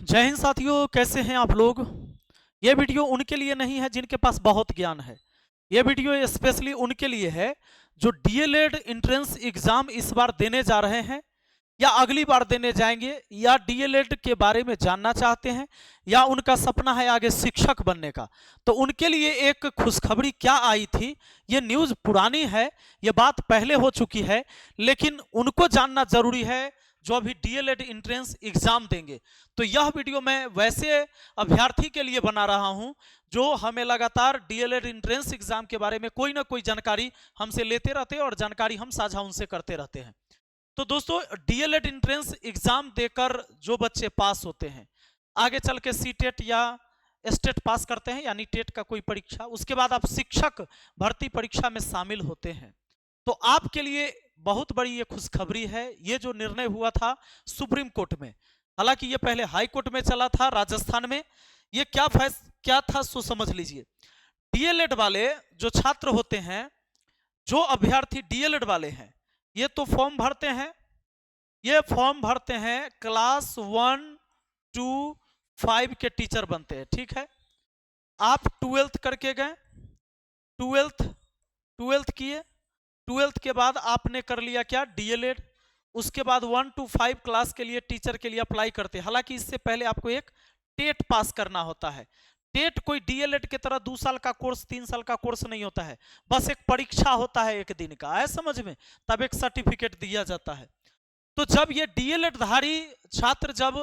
जय हिंद साथियों, कैसे हैं आप लोग। ये वीडियो उनके लिए नहीं है जिनके पास बहुत ज्ञान है। ये वीडियो स्पेशली उनके लिए है जो डीएलएड एंट्रेंस एग्जाम इस बार देने जा रहे हैं या अगली बार देने जाएंगे, या डीएलएड के बारे में जानना चाहते हैं, या उनका सपना है आगे शिक्षक बनने का। तो उनके लिए एक खुशखबरी क्या आई थी। ये न्यूज़ पुरानी है, ये बात पहले हो चुकी है, लेकिन उनको जानना जरूरी है जो अभी डीएलएड एंट्रेंस एग्जाम देंगे। तो यह वीडियो मैं वैसे अभ्यर्थी के लिए बना रहा हूं जो हमें लगातार डीएलएड एंट्रेंस एग्जाम के बारे में कोई ना कोई जानकारी हमसे लेते रहते हैं और जानकारी हम साझा उनसे करते रहते हैं। तो दोस्तों, डीएलएड एंट्रेंस एग्जाम देकर जो बच्चे पास होते हैं, आगे चल के सीटेट या स्टेट पास करते हैं, यानी टेट का कोई परीक्षा, उसके बाद आप शिक्षक भर्ती परीक्षा में शामिल होते हैं, तो आपके लिए बहुत बड़ी ये खुशखबरी है। ये जो निर्णय हुआ था सुप्रीम कोर्ट में, हालांकि ये पहले हाई कोर्ट में चला था राजस्थान में, ये क्या था सो समझ लीजिए। डीएलएड वाले जो छात्र होते हैं, जो अभ्यर्थी डीएलएड वाले हैं, ये तो फॉर्म भरते हैं, ये फॉर्म भरते हैं क्लास 1, 2, 5 के टीचर बनते हैं, ठीक है। आप 12th करके गए, 12th किए, 12th के बाद आपने कर लिया क्या, डीएलएड। उसके बाद 1 to 5 क्लास के लिए टीचर के लिए अप्लाई करते हैं। हालांकि इससे पहले आपको एक टेट पास करना होता है। टेट कोई डीएलएड की तरह 2 साल का कोर्स, 3 साल का कोर्स नहीं होता है, बस एक परीक्षा होता है 1 दिन का, है समझ में, तब एक सर्टिफिकेट दिया जाता है। तो जब ये डीएलएड धारी छात्र जब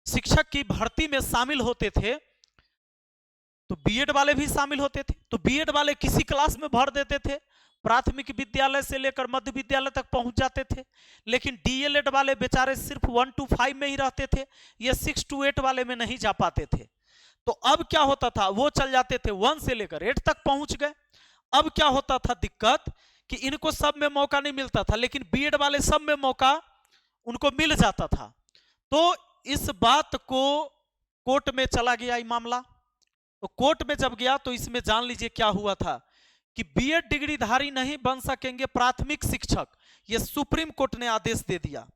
शिक्षक की भर्ती में शामिल होते थे, तो बीएड वाले भी शामिल होते थे। तो बीएड वाले किसी क्लास में भर देते थे, प्राथमिक विद्यालय से लेकर मध्य विद्यालय तक पहुंच जाते थे। लेकिन डीएलएड वाले बेचारे सिर्फ 1 to 5 में ही रहते थे, ये 6 to 8 वाले में नहीं जा पाते थे। तो अब क्या होता था, वो चल जाते थे 1 से लेकर 8 तक पहुंच गए। अब क्या होता था दिक्कत कि इनको सब में मौका नहीं मिलता था, लेकिन बीएड वाले सब में मौका उनको मिल जाता था। तो इस बात को कोर्ट में चला गया ये मामला। तो कोर्ट में जब गया तो इसमें जान लीजिए क्या हुआ था कि बीएड डिग्रीधारी नहीं बन सकेंगे प्राथमिक शिक्षक, यह सुप्रीम कोर्ट ने आदेश दे दिया।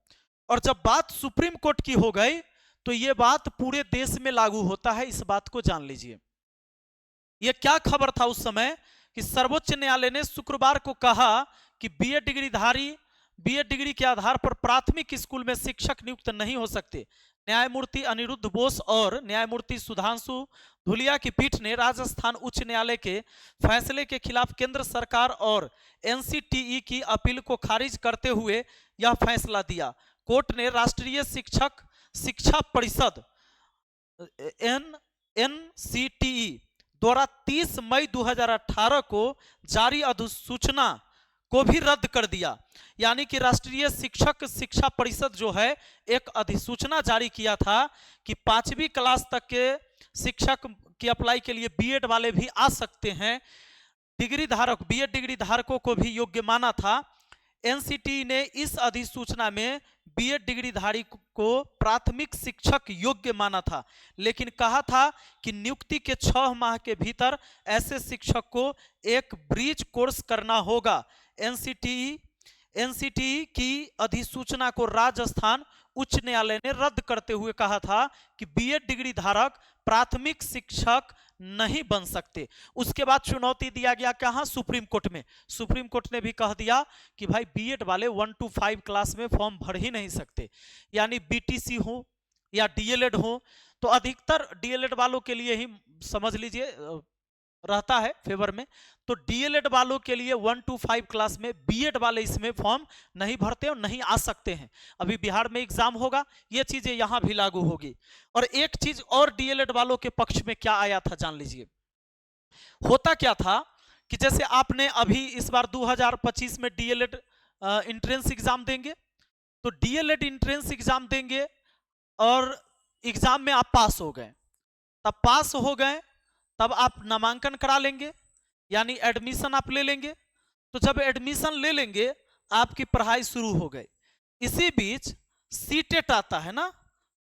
और जब बात सुप्रीम कोर्ट की हो गई तो यह बात पूरे देश में लागू होता है, इस बात को जान लीजिए। यह क्या खबर था उस समय कि सर्वोच्च न्यायालय ने शुक्रवार को कहा कि बीएड डिग्री के आधार पर प्राथमिक स्कूल में शिक्षक नियुक्त नहीं हो सकते। न्यायमूर्ति अनिरुद्ध बोस और न्यायमूर्ति सुधांशु धुलिया की पीठ ने राजस्थान उच्च न्यायालय के फैसले के खिलाफ केंद्र सरकार और एनसीटीई की अपील को खारिज करते हुए यह फैसला दिया। कोर्ट ने राष्ट्रीय शिक्षक शिक्षा परिषद एनसीटीई द्वारा 30 मई 2018 को जारी अधिसूचना को भी रद्द कर दिया। यानी कि राष्ट्रीय शिक्षक शिक्षा परिषद जो है, एक अधिसूचना जारी किया था कि 5वीं क्लास तक के शिक्षक की अप्लाई के लिए बीएड वाले भी आ सकते हैं। डिग्री धारक, बीएड डिग्री धारकों को भी योग्य माना था। एनसीटी ने इस अधिसूचना में बीएड डिग्रीधारी को प्राथमिक शिक्षक योग्य माना था, लेकिन कहा था कि नियुक्ति के 6 माह के भीतर ऐसे शिक्षक को एक ब्रिज कोर्स करना होगा। एनसीटी की अधिसूचना को राजस्थान उच्च न्यायालय ने रद्द करते हुए कहा था कि बीएड डिग्री धारक प्राथमिक शिक्षक नहीं बन सकते। उसके बाद चुनौती दिया गया कहां, सुप्रीम कोर्ट में। सुप्रीम कोर्ट ने भी कह दिया कि भाई बीएड वाले 1 to 5 क्लास में फॉर्म भर ही नहीं सकते, यानी बीटीसी हो या डीएलएड हो। तो अधिकतर डीएलएड वालों के लिए ही समझ लीजिए रहता है फेवर में। तो डीएलएड वालों के लिए 1 to 5 क्लास में बीएड वाले इसमें फॉर्म नहीं भरते और नहीं आ सकते हैं। अभी बिहार में एग्जाम होगा, ये चीजें यहां भी लागू होगी। और एक चीज और डीएलएड वालों के पक्ष में क्या आया था जान लीजिए। होता क्या था कि जैसे आपने अभी इस बार 2025 में डीएलएड एंट्रेंस एग्जाम देंगे, तो डीएलएड एंट्रेंस एग्जाम देंगे और एग्जाम में आप पास हो गए। तब पास हो गए तब आप नामांकन करा लेंगे, यानी एडमिशन आप ले लेंगे। तो जब एडमिशन ले लेंगे आपकी पढ़ाई शुरू हो गई। इसी बीच सीटेट आता है ना,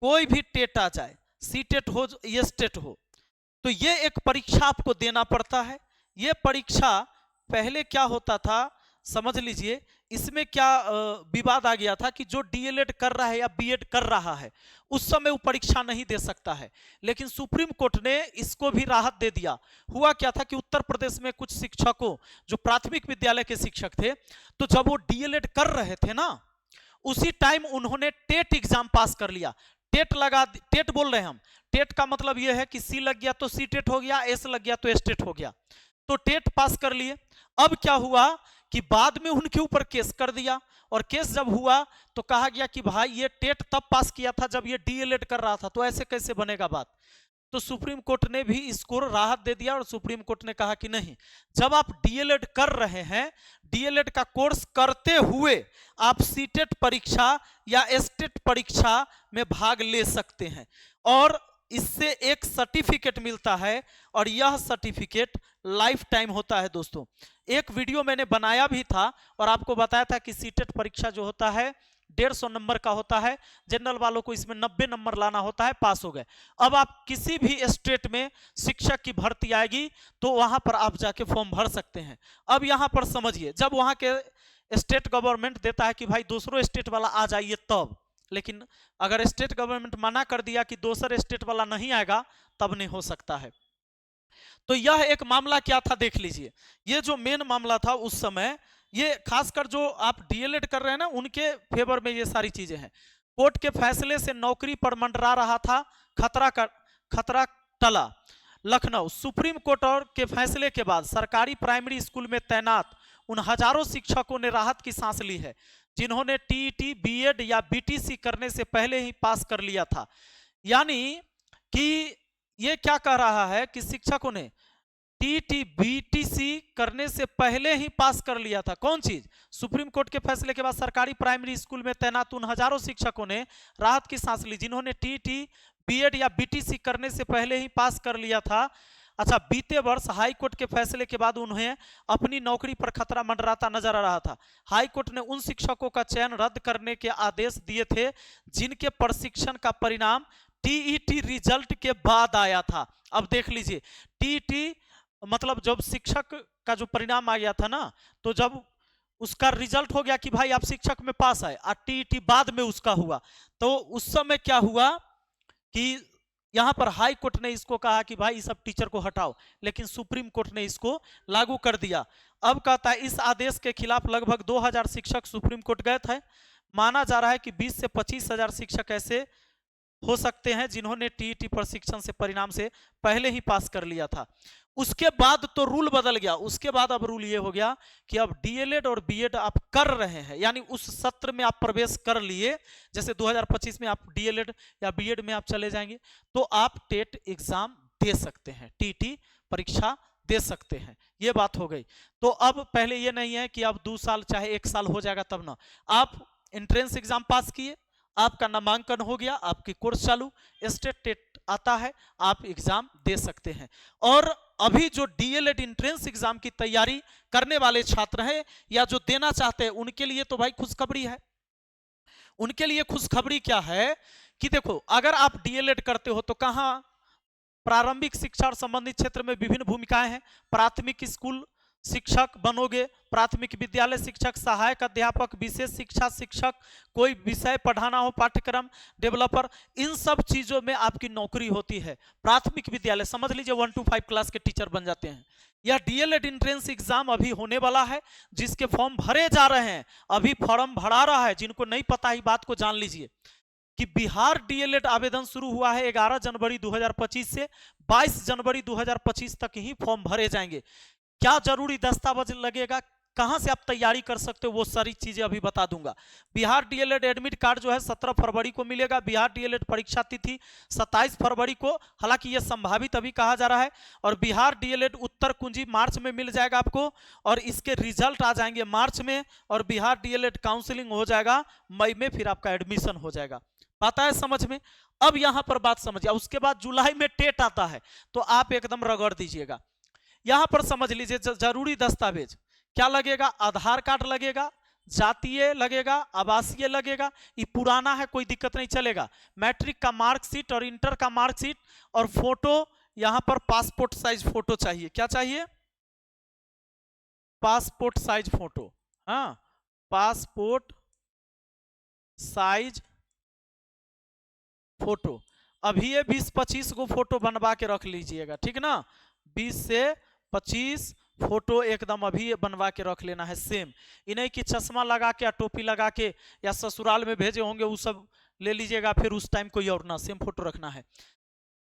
कोई भी टेट आ जाए, सीटेट हो या स्टेट हो, तो ये एक परीक्षा आपको देना पड़ता है। ये परीक्षा पहले क्या होता था समझ लीजिए, इसमें क्या विवाद आ गया था कि जो डीएलएड कर रहा है या बीएड कर रहा है उस समय वो परीक्षा नहीं दे सकता है, लेकिन सुप्रीम कोर्ट ने इसको भी राहत दे दिया। हुआ क्या था कि उत्तर प्रदेश में कुछ शिक्षकों जो प्राथमिक विद्यालय के शिक्षक थे, तो जब वो डीएलएड कर रहे थे ना, उसी टाइम उन्होंने टेट एग्जाम पास कर लिया। टेट बोल रहे हैं हम, टेट का मतलब यह है कि सी लग गया तो सी टेट हो गया, एस लग गया तो एस टेट हो गया, तो टेट पास कर लिए। अब क्या हुआ कि बाद में उनके ऊपर केस कर दिया, और केस जब हुआ तो कहा गया कि भाई ये टेट तब पास किया था जब ये डीएलएड कर रहा था, तो ऐसे कैसे बनेगा बात। तो सुप्रीम कोर्ट ने भी इसको राहत दे दिया, और सुप्रीम कोर्ट ने कहा कि नहीं, जब आप डीएलएड कर रहे हैं, डीएलएड का कोर्स करते हुए आप सीटेट परीक्षा या एसटेट परीक्षा में भाग ले सकते हैं, और इससे एक सर्टिफिकेट मिलता है, और यह सर्टिफिकेट लाइफ टाइम होता है। दोस्तों, एक वीडियो मैंने बनाया भी था और आपको बताया था कि सीटेट परीक्षा जो होता है 150 नंबर का होता है, जनरल वालों को इसमें 90 नंबर लाना होता है, पास हो गए। अब आप किसी भी स्टेट में शिक्षक की भर्ती आएगी तो वहां पर आप जाके फॉर्म भर सकते हैं। अब यहां पर समझिए, जब वहां के स्टेट गवर्नमेंट देता है कि भाई दूसरों स्टेट वाला आ जाइए तब, लेकिन अगर स्टेट गवर्नमेंट मना कर दिया कि दूसरे स्टेट वाला नहीं आएगा, तब नहीं हो सकता है। तो यह एक मामला क्या था देख लीजिए, ये जो मेन मामला था उस समय, ये खासकर जो आप डीएलएड कर रहे हैं ना उनके फेवर में ये सारी चीजें हैं। कोर्ट के फैसले से नौकरी पर मंडरा रहा था खतरा टला। लखनऊ, सुप्रीम कोर्ट और के फैसले के बाद सरकारी प्राइमरी स्कूल में तैनात उन हजारों शिक्षकों ने राहत की सांस ली है जिन्होंने टीईटी, बीएड या बीटीसी करने से पहले ही पास कर लिया था। यानी कि ये क्या कह रहा है कि शिक्षकों ने टीटी बीटीसी करने से पहले ही पास कर लिया था। कौन चीज? सुप्रीम कोर्ट के फैसले के बाद सरकारी प्राइमरी स्कूल में तैनात उन हजारों शिक्षकों ने राहत की सांस ली जिन्होंने टीटी, बीएड या बीटीसी करने से पहले ही पास कर लिया था। अच्छा, बीते वर्ष हाई कोर्ट के फैसले के बाद उन्हें अपनी नौकरी पर खतरा मंडराता नजर आ रहा था। हाई कोर्ट ने उन शिक्षकों का चयन रद्द करने के आदेश दिए थे जिनके प्रशिक्षण का परिणाम टीईटी रिजल्ट के बाद आया था। अब देख लीजिए, टीईटी मतलब जब शिक्षक का जो परिणाम आ गया था ना, तो जब उसका रिजल्ट हो गया कि भाई आप शिक्षक में पास आए, और टीईटी बाद में उसका हुआ, तो उस समय क्या हुआ कि यहां पर हाई कोर्ट ने इसको कहा कि भाई सब टीचर को हटाओ, लेकिन सुप्रीम कोर्ट ने इसको लागू कर दिया। अब कहता है इस आदेश के खिलाफ लगभग 2000 शिक्षक सुप्रीम कोर्ट गए थे। माना जा रहा है कि 20 से 25 हजार शिक्षक ऐसे हो सकते हैं जिन्होंने टीईटी प्रशिक्षण से परिणाम से पहले ही पास कर लिया था। उसके बाद तो रूल बदल गया। उसके बाद अब रूल ये हो गया कि अब डीएलएड और बीएड आप कर रहे हैं, यानी उस सत्र में आप प्रवेश कर लिए, जैसे 2025 में आप डीएलएड या बीएड में आप चले जाएंगे, तो आप टेट एग्जाम दे सकते हैं, टीटी परीक्षा दे सकते हैं। ये बात हो गई। तो अब पहले ये नहीं है कि अब 2 साल चाहे 1 साल हो जाएगा तब ना, आप एंट्रेंस एग्जाम पास किए, आपका नामांकन हो गया, आपकी कोर्स चालू, स्टेट टेट आता है, आप एग्जाम दे सकते हैं। और अभी जो डीएलएड एंट्रेंस एग्जाम की तैयारी करने वाले छात्र हैं या जो देना चाहते हैं, उनके लिए तो भाई खुशखबरी है। उनके लिए खुशखबरी क्या है कि देखो, अगर आप डीएलएड करते हो तो कहां प्रारंभिक शिक्षा और संबंधित क्षेत्र में विभिन्न भूमिकाएं हैं। प्राथमिक स्कूल शिक्षक बनोगे, प्राथमिक विद्यालय शिक्षक, सहायक अध्यापक, विशेष शिक्षा शिक्षक, कोई विषय पढ़ाना हो, पाठ्यक्रम डेवलपर, इन सब चीजों में आपकी नौकरी होती है। प्राथमिक विद्यालय समझ लीजिए 1 to 5 क्लास के टीचर बन जाते हैं। यह डीएलएड एंट्रेंस एग्जाम अभी होने वाला है, जिसके फॉर्म भरे जा रहे हैं, अभी फॉर्म भरा रहा है। जिनको नहीं पता ही बात को जान लीजिए कि बिहार डीएलएड आवेदन शुरू हुआ है 11 जनवरी 2025 से 22 जनवरी 2025 तक ही फॉर्म भरे जाएंगे। क्या जरूरी दस्तावेज लगेगा, कहां से आप तैयारी कर सकते हो, वो सारी चीजें अभी बता दूंगा। बिहार डीएलएड एडमिट कार्ड जो है 17 फरवरी को मिलेगा। बिहार डीएलएड परीक्षा तिथि 27 फरवरी को, हालांकि यह संभावित अभी कहा जा रहा है। और बिहार डीएलएड उत्तर कुंजी मार्च में मिल जाएगा आपको, और इसके रिजल्ट आ जाएंगे मार्च में, और बिहार डीएलएड काउंसिलिंग हो जाएगा मई में, फिर आपका एडमिशन हो जाएगा। पता है समझ में? अब यहां पर बात समझिए। उसके बाद जुलाई में टेट आता है, तो आप एकदम रगड़ दीजिएगा। यहां पर समझ लीजिए जरूरी दस्तावेज क्या लगेगा, आधार कार्ड लगेगा, जातीय लगेगा, आवासीय लगेगा। ये पुराना है, कोई दिक्कत नहीं, चलेगा। मैट्रिक का मार्कशीट और इंटर का मार्कशीट, और फोटो, यहां पर पासपोर्ट साइज फोटो चाहिए। क्या चाहिए? Passport size photo. हाँ, पासपोर्ट साइज फोटो। अभी ये 20-25 को फोटो बनवा के रख लीजिएगा, ठीक ना। 20 से 25 फोटो एकदम अभी बनवा के रख लेना है सेम। इन्हें कि चश्मा लगा के या टोपी लगा के या ससुराल में भेजे होंगे वो सब ले लीजिएगा, फिर उस टाइम कोई और ना, सेम फोटो रखना है।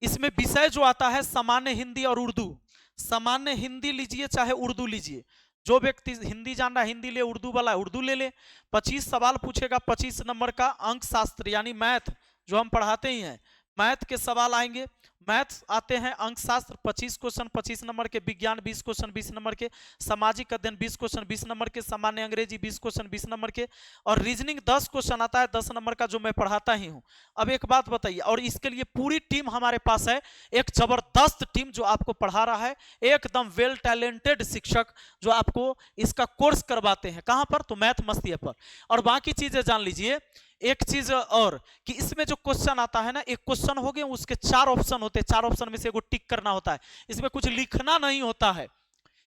इसमें विषय जो आता है सामान्य हिंदी और उर्दू। सामान्य हिंदी लीजिए चाहे उर्दू लीजिए, जो व्यक्ति हिंदी जान रहा है हिंदी ले, उर्दू वाला उर्दू ले ले। 25 सवाल पूछेगा, 25 नंबर का अंक शास्त्र यानी मैथ जो हम पढ़ाते ही हैं, मैथ के सवाल आएंगे। मैथ आते हैं, अंक शास्त्र 25 क्वेश्चन 25 नंबर के, विज्ञान 20 क्वेश्चन 20 नंबर के, सामाजिक अध्ययन 20 क्वेश्चन 20 नंबर के, सामान्य अंग्रेजी 20 क्वेश्चन 20 नंबर के, और रीजनिंग 10 क्वेश्चन आता है 10 नंबर का, जो मैं पढ़ाता ही हूं। अब एक बात बताइए, और इसके लिए पूरी टीम हमारे पास है, एक जबरदस्त टीम जो आपको पढ़ा रहा है, एकदम वेल टैलेंटेड शिक्षक जो आपको इसका कोर्स करवाते हैं। कहां पर? तो मैथ मस्ती पर। और बाकी चीजें जान लीजिए। एक चीज और कि इसमें जो क्वेश्चन आता है ना, एक क्वेश्चन हो गए उसके 4 ऑप्शन होते हैं, 4 ऑप्शन में से एगो टिक करना होता है, इसमें कुछ लिखना नहीं होता है।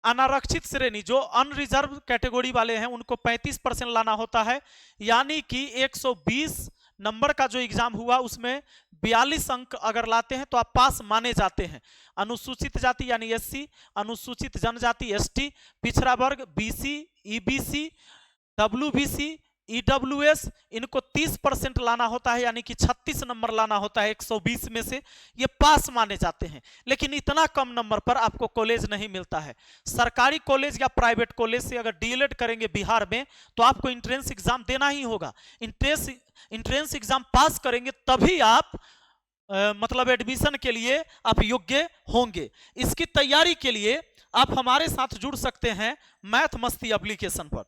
अनारक्षित श्रेणी जो अनरिजर्व कैटेगरी वाले हैं उनको 35% लाना होता है, यानी कि 120 नंबर का जो एग्जाम हुआ उसमें 42 अंक अगर लाते हैं तो आप पास माने जाते हैं। अनुसूचित जाति यानी एससी, अनुसूचित जनजाति एसटी, पिछड़ा वर्ग बीसी, ईबीसी, डब्ल्यूबीसी, ईडब्ल्यूएस, इनको 30% लाना होता है, यानी कि 36 नंबर लाना होता है 120 में से, ये पास माने जाते हैं। लेकिन इतना कम नंबर पर आपको कॉलेज नहीं मिलता है। सरकारी कॉलेज या प्राइवेट कॉलेज से अगर डीएलएड करेंगे बिहार में तो आपको एंट्रेंस एग्जाम देना ही होगा। एंट्रेंस एग्जाम पास करेंगे तभी आप मतलब एडमिशन के लिए आप योग्य होंगे। इसकी तैयारी के लिए आप हमारे साथ जुड़ सकते हैं मैथ मस्ती एप्लीकेशन पर।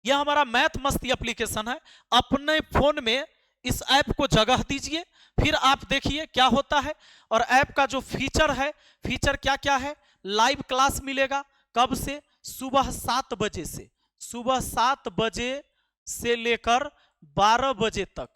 यह हमारा मैथ मस्ती एप्लीकेशन है। अपने फोन में इस ऐप को जगह दीजिए, फिर आप देखिए क्या होता है। और ऐप का जो फीचर है, फीचर क्या क्या है? लाइव क्लास मिलेगा। कब से? सुबह 7 बजे से, सुबह 7 बजे से लेकर 12 बजे तक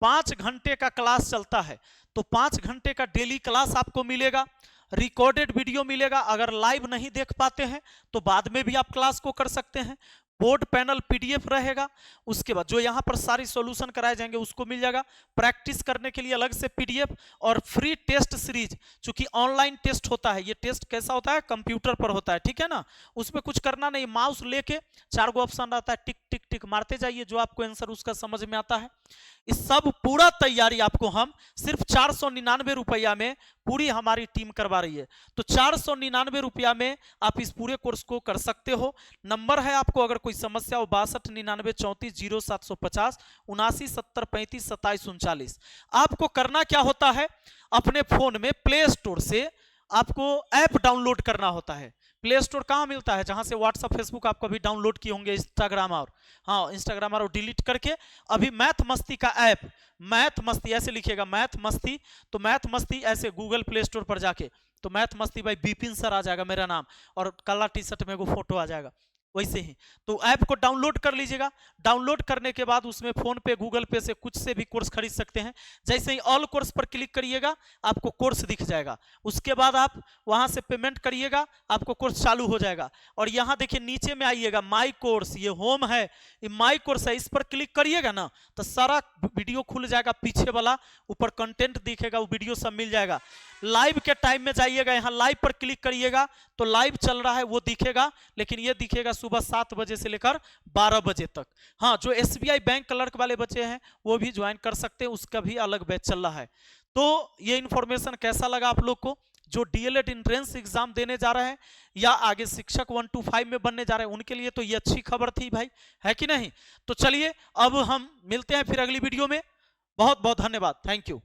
5 घंटे का क्लास चलता है। तो 5 घंटे का डेली क्लास आपको मिलेगा। रिकॉर्डेड वीडियो मिलेगा। अगर लाइव नहीं देख पाते हैं तो बाद में भी आप क्लास को कर सकते हैं। बोर्ड पैनल पीडीएफ रहेगा। उसके बाद जो यहाँ पर सारी सॉल्यूशन कराए जाएंगे उसको मिल जाएगा। प्रैक्टिस करने के लिए अलग से पीडीएफ और फ्री टेस्ट सीरीज, चूंकि ऑनलाइन टेस्ट होता है। ये टेस्ट कैसा होता है? कंप्यूटर पर होता है, ठीक है ना। उसमें कुछ करना नहीं, माउस लेके 4 गो ऑप्शन रहता है, टिक टिक टिक मारते जाइए, जो आपको आंसर उसका समझ में आता है। इस सब पूरा तैयारी आपको हम सिर्फ 499 रुपया में पूरी हमारी टीम करवा रही है। तो 499 रुपया में आप इस पूरे कोर्स को कर सकते हो। नंबर है आपको अगर कोई समस्या हो 6299340750 7970352739। आपको करना क्या होता है? अपने फोन में प्ले स्टोर से आपको ऐप डाउनलोड करना होता है। प्ले स्टोर कहाँ मिलता है? जहां से व्हाट्सएप फेसबुक आप कभी डाउनलोड किए होंगे, इंस्टाग्राम और इंस्टाग्राम और डिलीट करके अभी मैथ मस्ती का ऐप, मैथ मस्ती ऐसे लिखिएगा, मैथ मस्ती। तो मैथ मस्ती ऐसे गूगल प्ले स्टोर पर जाके तो मैथ मस्ती भाई बिपिन सर आ जाएगा मेरा नाम, और काला टी शर्ट में वो फोटो आ जाएगा वैसे ही। तो ऐप को डाउनलोड कर लीजिएगा। डाउनलोड करने के बाद उसमें फोन पे गूगल पे से कुछ से भी कोर्स खरीद सकते हैं। जैसे ही ऑल कोर्स पर क्लिक करिएगा आपको कोर्स दिख जाएगा। उसके बाद आप वहां से पेमेंट करिएगा, आपको कोर्स चालू हो जाएगा। और यहाँ देखिए नीचे में आइएगा, माई कोर्स, ये होम है, ये माई कोर्स है, इस पर क्लिक करिएगा ना तो सारा वीडियो खुल जाएगा। पीछे वाला ऊपर कंटेंट दिखेगा, वो वीडियो सब मिल जाएगा। लाइव के टाइम में जाइएगा, यहाँ लाइव पर क्लिक करिएगा तो लाइव चल रहा है वो दिखेगा, लेकिन ये दिखेगा सुबह 7 बजे से लेकर 12 बजे तक। हाँ, जो एसबीआई बैंक क्लर्क वाले बच्चे हैं वो भी ज्वाइन कर सकते हैं, उसका भी अलग बैच चल रहा है। तो ये इंफॉर्मेशन कैसा लगा आप लोग को? जो डीएलएड एंट्रेंस एग्जाम देने जा रहे हैं या आगे शिक्षक 1 to 5 में बनने जा रहे हैं उनके लिए तो ये अच्छी खबर थी भाई, है कि नहीं? तो चलिए अब हम मिलते हैं फिर अगली वीडियो में। बहुत बहुत धन्यवाद, थैंक यू।